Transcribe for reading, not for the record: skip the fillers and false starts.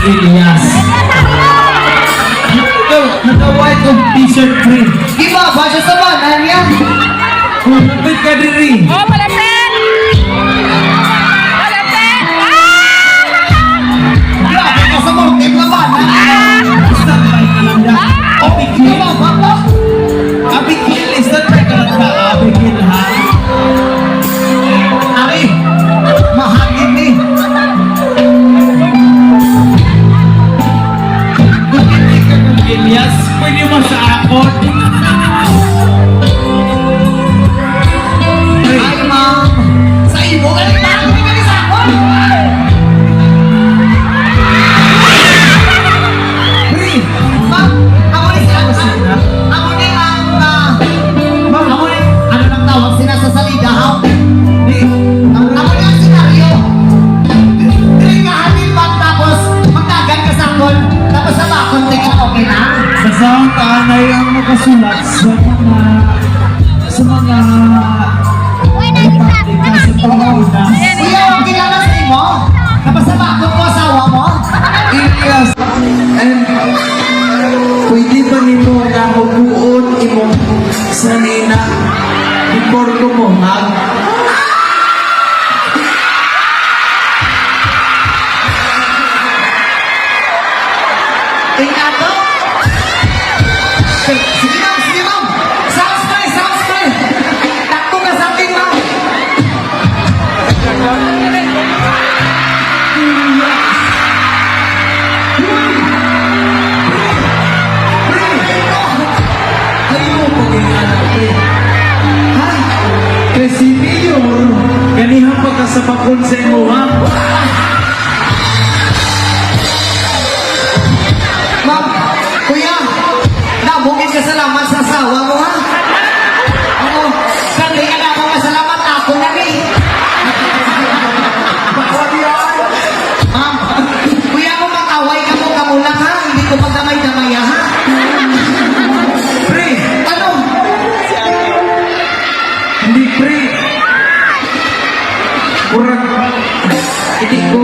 Elias. Ikaw, naka-white of t-shirt print. Iba, ba siya sa banan yan? Kung napit ka diri. Oh, malapit! Malapit! Grabe ka sa mortem na banan. Standby ka lang yan. Abigil. Iba, ba? Abigil. Standby ka lang ka. Abigil ha. Ari, mahagin eh. Kung hindi ka ng Elias, pwede mo sa akot. Ay, ma'am. Sa imo, galing na ako. Galing sa ako. Pre, ma'am, ako ni sila. Ako ni ang, ma'am, ako ni, ano nang tawag sila sa salida, ha? Ako ni ang senaryo. Dringahanin ma'am, tapos magdagan ka sa akon, tapos sa bakon, tingin okay na? Sa sound tanay ang makasulat sa mga ipatika sa Pilipinas. Kuya, ang kilala sa imo? Tapos sa bakon mo, asawa mo? Elias, and pwede ba nito na mabuon imong sanina before ko mo hag? Tingnan to. Sige ma'am, sige ma'am. Sounds nice, sounds nice. Takto ka sa akin, ma'am. Ay mo pag-ingana, pre. Ha? Kasi niyo, ganihang pagkasapakon sa imo, ha? Ma'am, kuya, nabugin ka salamat sa asawa mo, ha? Oo, kandi ka na akong masalamat ako na ni. Ma'am, kuya mo mag-away ka mo kamulang, ha? Hindi ko pagdamay-damay, ha? Pre, Ano? hindi pre. Kurang, hindi ko